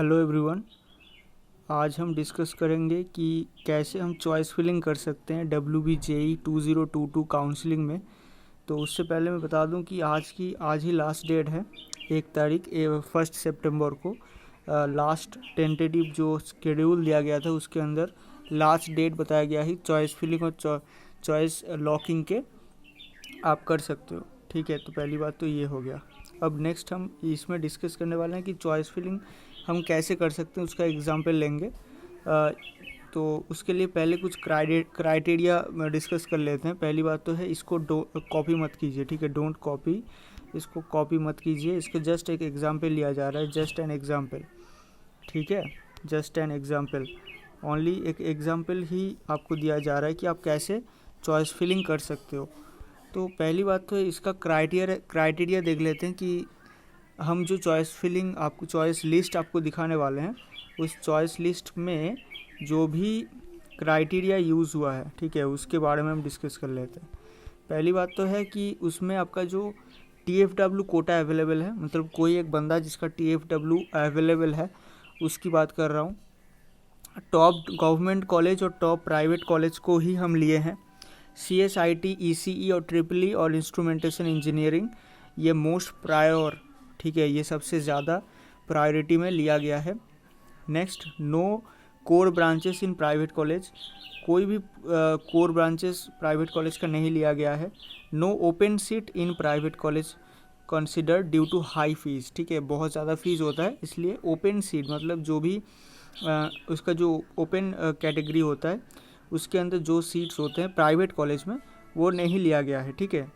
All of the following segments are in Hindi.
Hello everyone. आज हम डिस्कस करेंगे कि कैसे हम चॉइस फिलिंग कर सकते हैं WBJE 2022 काउंसलिंग में। तो उससे पहले मैं बता दूं कि आज ही लास्ट डेट है, 1 तारीख 1 सितंबर को। लास्ट टेंटेटिव जो शेड्यूल दिया गया था उसके अंदर लास्ट डेट बताया गया है चॉइस फिलिंग और चॉइस लॉकिंग के आप कर सकते हो। ठीक है, तो पहली बात तो ये हो गया। अब नेक्स्ट हम इसमें डिस्कस करने वाले हैं कि चॉइस फिलिंग हम कैसे कर सकते हैं, उसका एग्जांपल लेंगे। तो उसके लिए पहले कुछ क्राइटेरिया डिस्कस कर लेते हैं। पहली बात तो है इसको कॉपी मत कीजिए, ठीक है। डोंट कॉपी, इसको कॉपी मत कीजिए। इसका जस्ट एक एग्जांपल लिया जा रहा है, जस्ट एन एग्जांपल, ठीक है। जस्ट एन एग्जांपल, ओनली एक एग्जांपल ही आपको दिया जा रहा है कि आप कैसे चॉइस फिलिंग कर सकते हो। तो पहली बात तो इसका क्राइटेरिया देख लेते हैं कि हम जो चॉइस लिस्ट आपको दिखाने वाले हैं, उस चॉइस लिस्ट में जो भी क्राइटेरिया यूज़ हुआ है, ठीक है, उसके बारे में हम डिस्कस कर लेते हैं। पहली बात तो है कि उसमें आपका जो TFW कोटा अवेलेबल है, मतलब कोई एक बंदा जिसका TFW अवेलेबल है, उसकी बात कर रहा हूँ। टॉप गवर्नमेंट कॉलेज और टॉप प्राइवेट कॉलेज को ही हम लिए हैं। CSIT, ECE और EEE और इंस्ट्रूमेंटेशन इंजीनियरिंग, ये मोस्ट प्रायोर, ठीक है, ये सबसे ज़्यादा प्रायोरिटी में लिया गया है। Next, no core branches in private college, कोई भी कोर ब्रांचेस प्राइवेट कॉलेज का नहीं लिया गया है। No open seat in private college consider due to high fees, ठीक है, बहुत ज़्यादा फीस होता है, इसलिए ओपन सीट मतलब जो भी उसका जो ओपन कैटेगरी होता है उसके अंदर जो सीट्स होते हैं प्राइवेट कॉलेज में, वो नहीं लिया गया है, ठीक है,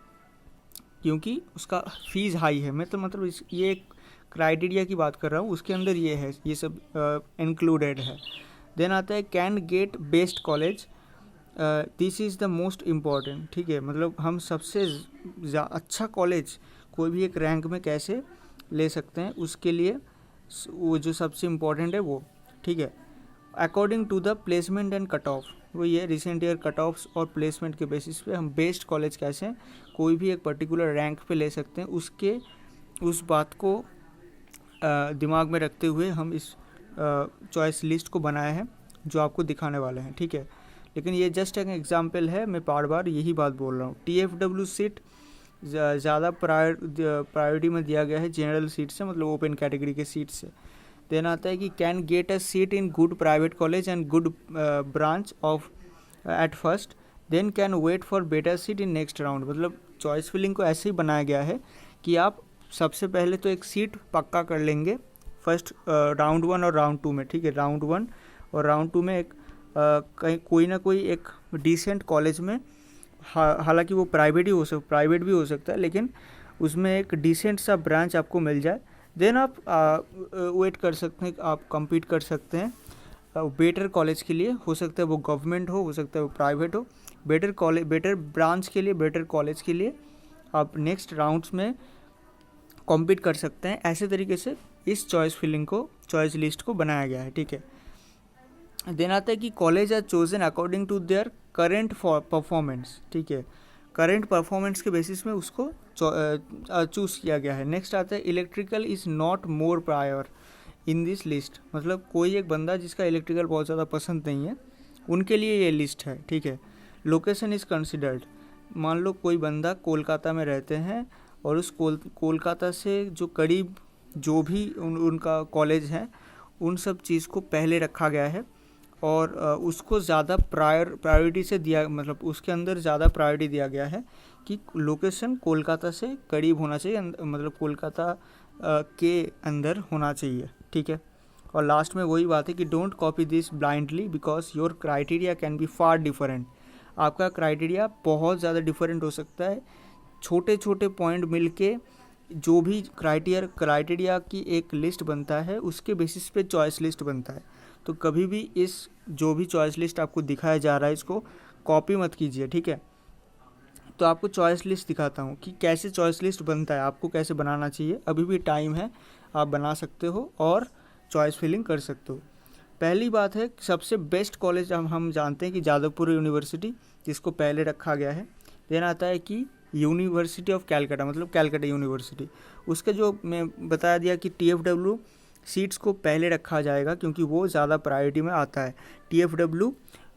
क्योंकि उसका फीस हाई है। मैं तो मतलब ये एक क्राइटेरिया की बात कर रहा हूँ, उसके अंदर ये है, ये सब इंक्लूडेड है। देन आता है can get best college, this is the most important, ठीक है, मतलब हम सबसे अच्छा कॉलेज कोई भी एक रैंक में कैसे ले सकते हैं, उसके लिए वो जो सबसे इम्पॉर्टेंट है वो, ठीक है। According to the placement and cut off, वो ये रिसेंट ईयर कट ऑफ्स और प्लेसमेंट के बेसिस पे हम बेस्ट कॉलेज कैसे कोई भी एक पर्टिकुलर रैंक पे ले सकते हैं, उस बात को दिमाग में रखते हुए हम इस चॉइस लिस्ट को बनाए हैं जो आपको दिखाने वाले हैं, ठीक है। लेकिन ये जस्ट एक एग्जांपल है, मैं बार बार यही बात बोल रहा हूँ। TFW सीट ज़्यादा प्रायोरिटी में दिया गया है जनरल सीट से, मतलब ओपन कैटेगरी के सीट से। देन आता है कि can get a seat in good private college and good branch of at first, then can wait for better seat in next round. मतलब चॉइस फिलिंग को ऐसे ही बनाया गया है कि आप सबसे पहले तो एक सीट पक्का कर लेंगे फर्स्ट राउंड 1 और राउंड 2 में, ठीक है। राउंड 1 और राउंड 2 में एक कोई ना कोई एक डिसेंट कॉलेज में, हालांकि वो प्राइवेट भी हो सकता है, लेकिन उसमें एक डिसेंट सा ब्रांच आपको मिल जाए। देन आप वेट कर सकते हैं, आप compete कर सकते हैं बेटर कॉलेज के लिए। हो सकता है वो गवर्नमेंट हो सकता है वो प्राइवेट हो। बेटर ब्रांच के लिए, बेटर कॉलेज के लिए आप नेक्स्ट राउंड्स में compete कर सकते हैं। ऐसे तरीके से इस चॉइस लिस्ट को बनाया गया है, ठीक है। देन आता है कि college are chosen according to their current performance, ठीक है, करेंट परफॉर्मेंस के बेसिस में उसको चूज़ किया गया है। नेक्स्ट आता है electrical is not more prior in this list, मतलब कोई एक बंदा जिसका इलेक्ट्रिकल बहुत ज़्यादा पसंद नहीं है, उनके लिए ये लिस्ट है, ठीक है। लोकेशन इज़ कंसिडर्ड, मान लो कोई बंदा कोलकाता में रहते हैं और उस कोलकाता से जो करीब जो भी उनका कॉलेज है, उन सब चीज़ को पहले रखा गया है और उसको ज़्यादा प्रायोरिटी से दिया, मतलब उसके अंदर ज़्यादा प्रायोरिटी दिया गया है कि लोकेशन कोलकाता से करीब होना चाहिए, मतलब कोलकाता के अंदर होना चाहिए, ठीक है। और लास्ट में वही बात है कि don't copy this blindly because your criteria can be far different, आपका क्राइटेरिया बहुत ज़्यादा डिफरेंट हो सकता है। छोटे छोटे पॉइंट मिलके जो भी क्राइटेरिया की एक लिस्ट बनता है, उसके बेसिस पे चॉइस लिस्ट बनता है। तो कभी भी इस जो भी चॉइस लिस्ट आपको दिखाया जा रहा है, इसको कॉपी मत कीजिए, ठीक है। तो आपको चॉइस लिस्ट दिखाता हूँ कि कैसे चॉइस लिस्ट बनता है, आपको कैसे बनाना चाहिए। अभी भी टाइम है, आप बना सकते हो और चॉइस फिलिंग कर सकते हो। पहली बात है, सबसे बेस्ट कॉलेज हम जानते हैं कि जादवपुर यूनिवर्सिटी, जिसको पहले रखा गया है। देन आता है कि यूनिवर्सिटी ऑफ कैलकाटा, मतलब कैलकाटा यूनिवर्सिटी, उसके जो मैं बता दिया कि TFW सीट्स को पहले रखा जाएगा क्योंकि वो ज़्यादा प्रायोरिटी में आता है। TFW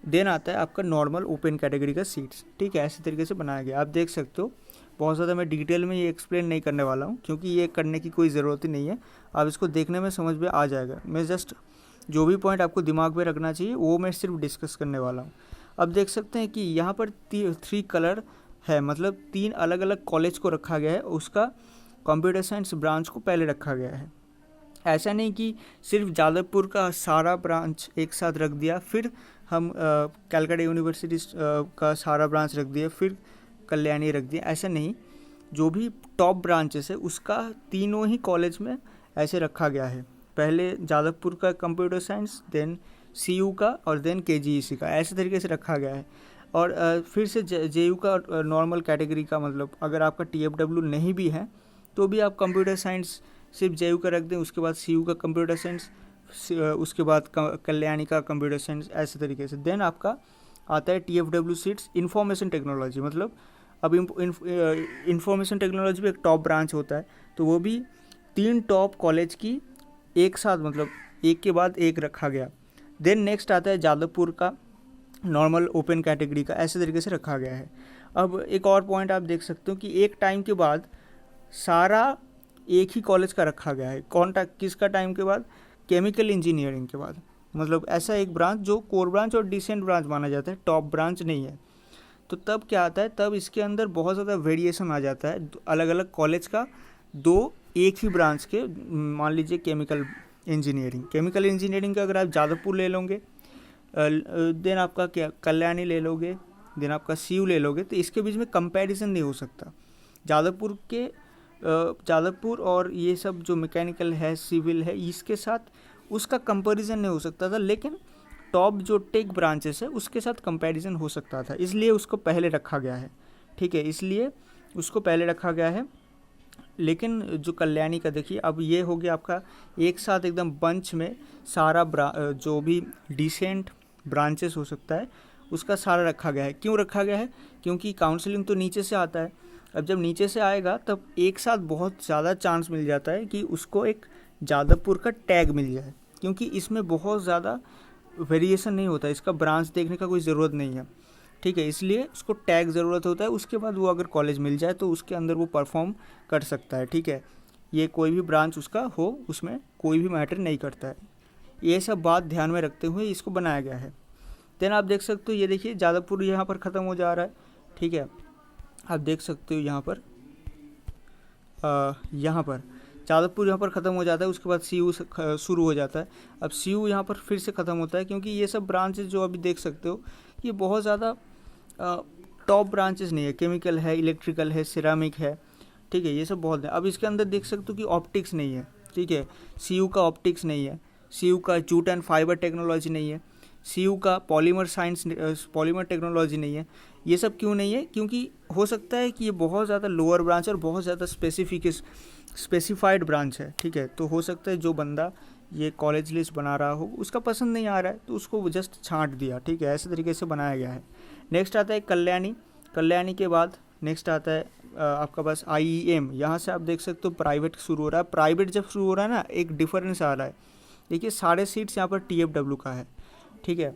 देन आता है आपका नॉर्मल ओपन कैटेगरी का सीट्स, ठीक है। ऐसे तरीके से बनाया गया, आप देख सकते हो। बहुत ज़्यादा मैं डिटेल में ये एक्सप्लेन नहीं करने वाला हूँ क्योंकि ये करने की कोई ज़रूरत ही नहीं है, आप इसको देखने में समझ में आ जाएगा। मैं जस्ट जो भी पॉइंट आपको दिमाग में रखना चाहिए वो मैं सिर्फ डिस्कस करने वाला हूँ। अब देख सकते हैं कि यहाँ पर 3 कलर है, मतलब 3 अलग अलग कॉलेज को रखा गया है, उसका कंप्यूटर साइंस ब्रांच को पहले रखा गया है। ऐसा नहीं कि सिर्फ जादवपुर का सारा ब्रांच एक साथ रख दिया, फिर हम कैलकाटा यूनिवर्सिटी का सारा ब्रांच रख दिया, फिर कल्याणी रख दिया, ऐसा नहीं। जो भी टॉप ब्रांचेस है उसका तीनों ही कॉलेज में ऐसे रखा गया है। पहले जादवपुर का कंप्यूटर साइंस, देन CU का और देन KGEC का, ऐसे तरीके से रखा गया है। और फिर से JU का नॉर्मल कैटेगरी का, मतलब अगर आपका TFW नहीं भी है तो भी आप कंप्यूटर साइंस सिर्फ JU का रख दें, उसके बाद CU का कंप्यूटर साइंस, उसके बाद कल्याणी का कंप्यूटर साइंस, ऐसे तरीके से। देन आपका आता है TFW सीट्स इंफॉर्मेशन टेक्नोलॉजी, मतलब अब इंफॉर्मेशन टेक्नोलॉजी भी एक टॉप ब्रांच होता है, तो वो भी 3 टॉप कॉलेज की एक साथ, मतलब एक के बाद एक रखा गया। देन नेक्स्ट आता है जादवपुर का नॉर्मल ओपन कैटेगरी का, ऐसे तरीके से रखा गया है। अब एक और पॉइंट आप देख सकते हो कि एक टाइम के बाद सारा एक ही कॉलेज का रखा गया है। किसका टाइम के बाद? केमिकल इंजीनियरिंग के बाद, मतलब ऐसा एक ब्रांच जो कोर ब्रांच और डिसेंट ब्रांच माना जाता है, टॉप ब्रांच नहीं है। तो तब क्या आता है, तब इसके अंदर बहुत ज़्यादा वेरिएशन आ जाता है अलग अलग कॉलेज का, 2 एक ही ब्रांच के। मान लीजिए केमिकल इंजीनियरिंग का अगर आप जादवपुर ले लोगे, देन आपका क्या कल्याणी ले लोगे, देन आपका CU ले लोगे, तो इसके बीच में कंपैरिजन नहीं हो सकता। जादवपुर और ये सब जो मैकेनिकल है, सिविल है, इसके साथ उसका कंपैरिजन नहीं हो सकता था, लेकिन टॉप जो टेक ब्रांचेस है उसके साथ कंपैरिजन हो सकता था, इसलिए उसको पहले रखा गया है, ठीक है। इसलिए उसको पहले रखा गया है। लेकिन जो कल्याणी का देखिए, अब ये हो गया आपका एक साथ एकदम बंच में सारा जो भी डिसेंट ब्रांचेस हो सकता है उसका सारा रखा गया है। क्यों रखा गया है? क्योंकि काउंसलिंग तो नीचे से आता है। अब जब नीचे से आएगा तब एक साथ बहुत ज़्यादा चांस मिल जाता है कि उसको एक जादवपुर का टैग मिल जाए, क्योंकि इसमें बहुत ज़्यादा वेरिएशन नहीं होता है, इसका ब्रांच देखने का कोई ज़रूरत नहीं है, ठीक है। इसलिए उसको टैग ज़रूरत होता है, उसके बाद वो अगर कॉलेज मिल जाए तो उसके अंदर वो परफॉर्म कर सकता है, ठीक है। ये कोई भी ब्रांच उसका हो, उसमें कोई भी मैटर नहीं करता है। ये सब बात ध्यान में रखते हुए इसको बनाया गया है। देन आप देख सकते हो, ये देखिए जादवपुर यहाँ पर ख़त्म हो जा रहा है, ठीक है। आप देख सकते हो यहाँ पर जादवपुर यहाँ पर ख़त्म हो जाता है, उसके बाद CU शुरू हो जाता है। अब CU यहाँ पर फिर से ख़त्म होता है, क्योंकि ये सब ब्रांचेस जो अभी देख सकते हो ये बहुत ज़्यादा टॉप ब्रांचेस नहीं है। केमिकल है, इलेक्ट्रिकल है, सिरामिक है, ठीक है, ये सब बहुत है। अब इसके अंदर देख सकते हो कि ऑप्टिक्स नहीं है, ठीक है। CU का ऑप्टिक्स नहीं है, CU का जूट एंड फाइबर टेक्नोलॉजी नहीं है, CU का पॉलीमर टेक्नोलॉजी नहीं है। ये सब क्यों नहीं है? क्योंकि हो सकता है कि ये बहुत ज़्यादा लोअर ब्रांच और बहुत ज़्यादा स्पेसिफाइड ब्रांच है, ठीक है। तो हो सकता है जो बंदा ये कॉलेज लिस्ट बना रहा हो उसका पसंद नहीं आ रहा है तो उसको जस्ट छांट दिया, ठीक है। ऐसे तरीके से बनाया गया है। नेक्स्ट आता है कल्याणी के बाद नेक्स्ट आता है आपका पास IEM। यहाँ से आप देख सकते हो प्राइवेट शुरू हो रहा है। प्राइवेट जब शुरू हो रहा है ना, एक डिफरेंस आ रहा है। देखिए सारे सीट्स यहाँ पर TFW का है, ठीक है।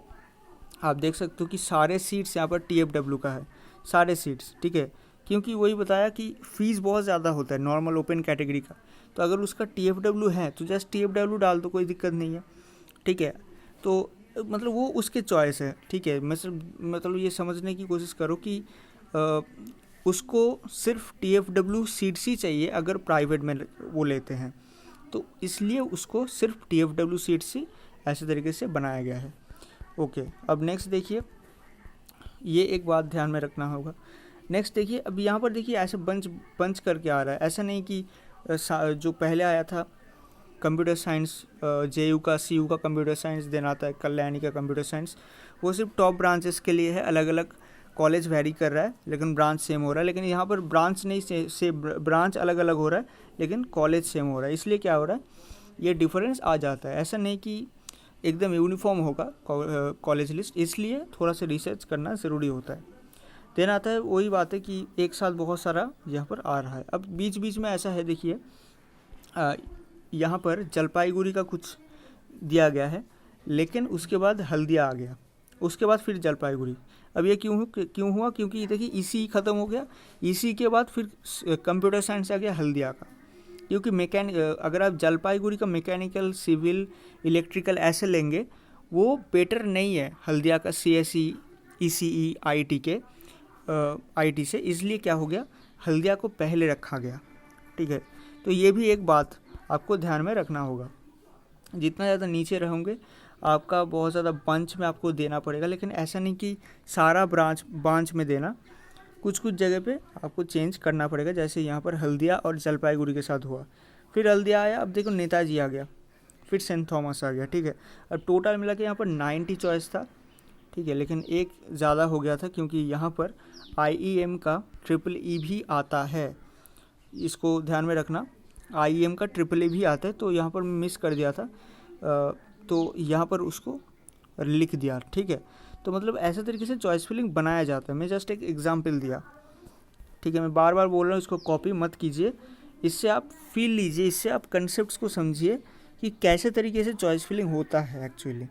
आप देख सकते हो कि सारे सीट्स यहाँ पर TFW का है, सारे सीट्स, ठीक है। क्योंकि वही बताया कि फ़ीस बहुत ज़्यादा होता है नॉर्मल ओपन कैटेगरी का, तो अगर उसका TFW है तो जस्ट TFW डाल दो, कोई दिक्कत नहीं है, ठीक है। तो मतलब वो उसके चॉइस है, ठीक है। मतलब ये समझने की कोशिश करो कि उसको सिर्फ TFW सीट्स ही चाहिए अगर प्राइवेट में वो लेते हैं, तो इसलिए उसको सिर्फ TFW सीट्स ही ऐसे तरीके से बनाया गया है। ओके, अब नेक्स्ट देखिए, ये एक बात ध्यान में रखना होगा। नेक्स्ट देखिए, अब यहाँ पर देखिए ऐसे बंच करके आ रहा है, ऐसा नहीं कि जो पहले आया था कंप्यूटर साइंस, JU का, CU का कंप्यूटर साइंस, देन आता है कल्याणी का कंप्यूटर साइंस, वो सिर्फ टॉप ब्रांचेस के लिए है। अलग अलग कॉलेज वैरी कर रहा है लेकिन ब्रांच सेम हो रहा है, लेकिन यहाँ पर ब्रांच नहीं से ब्रांच अलग अलग हो रहा है लेकिन कॉलेज सेम हो रहा है। इसलिए क्या हो रहा है, ये डिफरेंस आ जाता है। ऐसा नहीं कि एकदम यूनिफॉर्म होगा कॉलेज लिस्ट, इसलिए थोड़ा सा रिसर्च करना ज़रूरी होता है। देन आता है वही बात है कि एक साथ बहुत सारा यहाँ पर आ रहा है। अब बीच बीच में ऐसा है, देखिए यहाँ पर जलपाईगुड़ी का कुछ दिया गया है, लेकिन उसके बाद हल्दिया आ गया, उसके बाद फिर जलपाईगुड़ी। अब ये क्यों हुआ? क्योंकि देखिए ईसी ख़त्म हो गया, ईसी के बाद फिर कंप्यूटर साइंस आ गया हल्दिया का। क्योंकि अगर आप जलपाईगुड़ी का मैकेनिकल, सिविल, इलेक्ट्रिकल ऐसे लेंगे, वो बेटर नहीं है हल्दिया का CSE, ECE, IIT से। इसलिए क्या हो गया, हल्दिया को पहले रखा गया। ठीक है, तो ये भी एक बात आपको ध्यान में रखना होगा। जितना ज़्यादा नीचे रहोगे आपका बहुत ज़्यादा बंच में आपको देना पड़ेगा, लेकिन ऐसा नहीं कि सारा ब्रांच में देना, कुछ कुछ जगह पे आपको चेंज करना पड़ेगा। जैसे यहाँ पर हल्दिया और जलपाईगुड़ी के साथ हुआ, फिर हल्दिया आया, अब देखो नेताजी आ गया, फिर सेंट थॉमस आ गया। ठीक है, अब टोटल मिला के यहाँ पर 90 चॉइस था। ठीक है, लेकिन एक ज़्यादा हो गया था क्योंकि यहाँ पर IEM का EEE भी आता है, इसको ध्यान में रखना। IEM का EEE भी आता है, तो यहाँ पर मिस कर दिया था, तो यहाँ पर उसको लिख दिया। ठीक है, तो मतलब ऐसे तरीके से चॉइस फिलिंग बनाया जाता है। मैं जस्ट एक एग्जांपल दिया। ठीक है, मैं बार बार बोल रहा हूँ, इसको कॉपी मत कीजिए, इससे आप फील लीजिए, इससे आप कंसेप्ट्स को समझिए कि कैसे तरीके से चॉइस फिलिंग होता है एक्चुअली,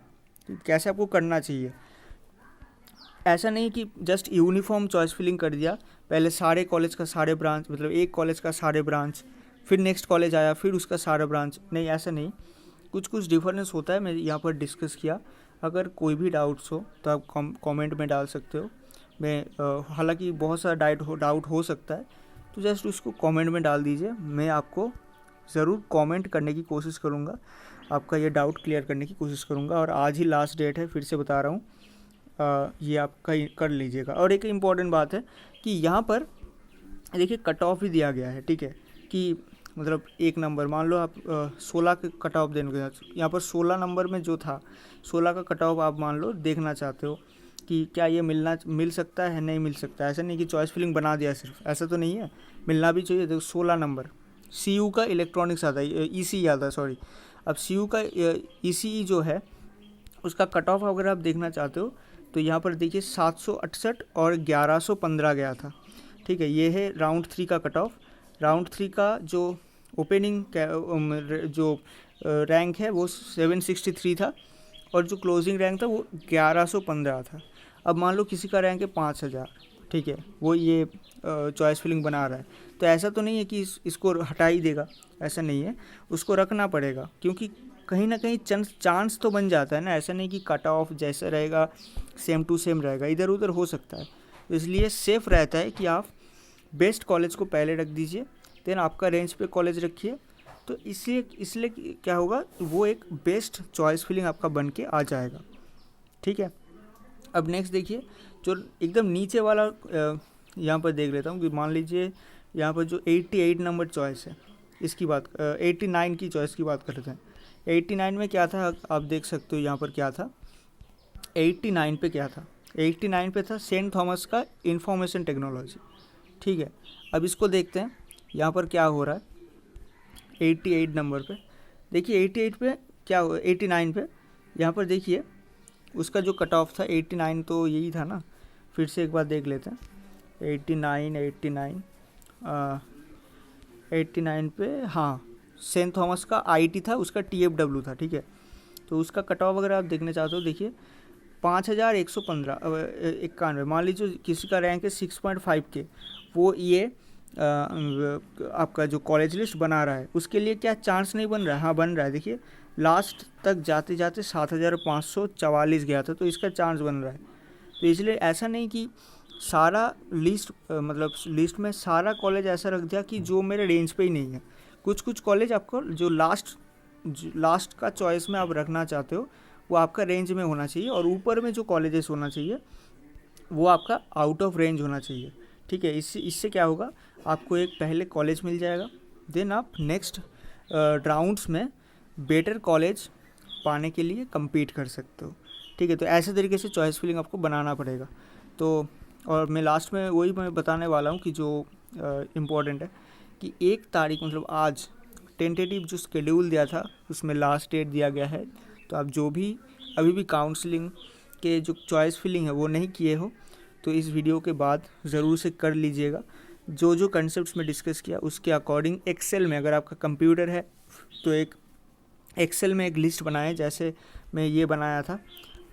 कैसे आपको करना चाहिए। ऐसा नहीं कि जस्ट यूनिफॉर्म चॉइस फिलिंग कर दिया, पहले सारे कॉलेज का सारे ब्रांच, मतलब एक कॉलेज का सारे ब्रांच, फिर नेक्स्ट कॉलेज आया फिर उसका सारा ब्रांच, नहीं ऐसा नहीं, कुछ कुछ डिफरेंस होता है। मैं यहाँ पर डिस्कस किया। अगर कोई भी डाउट्स हो तो आप कमेंट में डाल सकते हो। मैं हालांकि बहुत सारा डाउट हो सकता है, तो जस्ट उसको कमेंट में डाल दीजिए, मैं आपको ज़रूर कमेंट करने की कोशिश करूँगा, आपका ये डाउट क्लियर करने की कोशिश करूँगा। और आज ही लास्ट डेट है, फिर से बता रहा हूँ, ये आप कर लीजिएगा। और एक इम्पॉर्टेंट बात है कि यहाँ पर देखिए कट ऑफ भी दिया गया है। ठीक है, कि मतलब एक नंबर मान लो आप 16 के कट ऑफ देने के, यहाँ पर 16 नंबर में जो था 16 का कट ऑफ आप मान लो देखना चाहते हो कि क्या ये मिल सकता है, नहीं मिल सकता है। ऐसा नहीं कि चॉइस फिलिंग बना दिया सिर्फ, ऐसा तो नहीं है, मिलना भी चाहिए। देखो 16 नंबर CU का इलेक्ट्रॉनिक्स आता है, ECE आता है, सॉरी। अब CU का ECE जो है उसका कट ऑफ अगर आप देखना चाहते हो तो यहाँ पर देखिए 768 और 1115 गया था। ठीक है, ये है राउंड 3 का कट ऑफ। राउंड 3 का जो ओपनिंग जो रैंक है वो 763 था, और जो क्लोजिंग रैंक था वो 1115 था। अब मान लो किसी का रैंक है 5000, ठीक है, वो ये चॉइस फिलिंग बना रहा है, तो ऐसा तो नहीं है कि इसको हटा ही देगा, ऐसा नहीं है, उसको रखना पड़ेगा, क्योंकि कहीं ना कहीं चांस तो बन जाता है ना। ऐसा नहीं कि कट ऑफ जैसा रहेगा सेम टू सेम रहेगा, इधर उधर हो सकता है। तो इसलिए सेफ़ रहता है कि आप बेस्ट कॉलेज को पहले रख दीजिए, देन आपका रेंज पे कॉलेज रखिए। तो इसलिए क्या होगा, वो एक बेस्ट चॉइस फिलिंग आपका बन के आ जाएगा। ठीक है, अब नेक्स्ट देखिए जो एकदम नीचे वाला यहाँ पर देख लेता हूँ कि मान लीजिए यहाँ पर जो 88 नंबर चॉइस है, इसकी बात 89 की चॉइस की बात करते हैं। 89 में क्या था आप देख सकते हो, यहाँ पर क्या था 89 पे क्या था, 89 पे था सेंट थॉमस का इंफॉर्मेशन टेक्नोलॉजी। ठीक है, अब इसको देखते हैं यहाँ पर क्या हो रहा है 88 नंबर पे। देखिए 88 पे क्या हो, 89 पे यहाँ पर देखिए उसका जो कट ऑफ था 89, तो यही था ना, फिर से एक बार देख लेते हैं। 89 पे हाँ सेंट थॉमस का IIT था, उसका TFW था। ठीक है, तो उसका कट ऑफ अगर आप देखना चाहते हो देखिए 5115 मान लीजिए किसी का रैंक है 6.5 के, वो ये आपका जो कॉलेज लिस्ट बना रहा है उसके लिए क्या चांस नहीं बन रहा है? हाँ बन रहा है। देखिए लास्ट तक जाते जाते 7544 गया था, तो इसका चांस बन रहा है। तो इसलिए ऐसा नहीं कि सारा लिस्ट मतलब लिस्ट में सारा कॉलेज ऐसा रख दिया कि जो मेरे रेंज पे ही नहीं है। कुछ कुछ कॉलेज आपको जो लास्ट का चॉइस में आप रखना चाहते हो वो आपका रेंज में होना चाहिए, और ऊपर में जो कॉलेजेस होना चाहिए वो आपका आउट ऑफ रेंज होना चाहिए। ठीक है, इससे क्या होगा, आपको एक पहले कॉलेज मिल जाएगा, देन आप नेक्स्ट राउंड्स में बेटर कॉलेज पाने के लिए compete कर सकते हो। ठीक है, तो ऐसे तरीके से चॉइस फिलिंग आपको बनाना पड़ेगा। तो और मैं लास्ट में वही मैं बताने वाला हूँ कि जो इम्पोर्टेंट है कि 1 तारीख मतलब आज टेंटेटिव जो शेड्यूल दिया था उसमें लास्ट डेट दिया गया है। तो आप जो भी अभी भी काउंसलिंग के जो चॉइस फिलिंग है वो नहीं किए हो तो इस वीडियो के बाद ज़रूर से कर लीजिएगा। जो कंसेप्ट्स में डिस्कस किया उसके अकॉर्डिंग एक्सेल में, अगर आपका कंप्यूटर है तो एक एक्सेल में एक लिस्ट बनाएं, जैसे मैं ये बनाया था,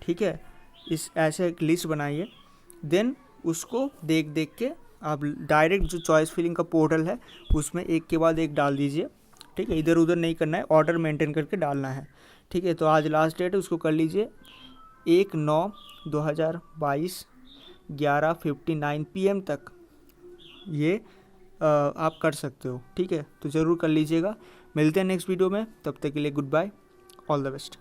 ठीक है, इस ऐसे एक लिस्ट बनाइए। देन उसको देख देख के आप डायरेक्ट जो चॉइस फिलिंग का पोर्टल है उसमें एक के बाद एक डाल दीजिए, ठीक है, इधर उधर नहीं करना है, ऑर्डर मेंटेन करके डालना है, ठीक है। तो आज लास्ट डेट है, उसको कर लीजिए 1/9/2022 11:59 PM तक ये आप कर सकते हो, ठीक है। तो ज़रूर कर लीजिएगा। मिलते हैं नेक्स्ट वीडियो में, तब तक के लिए goodbye, all the best.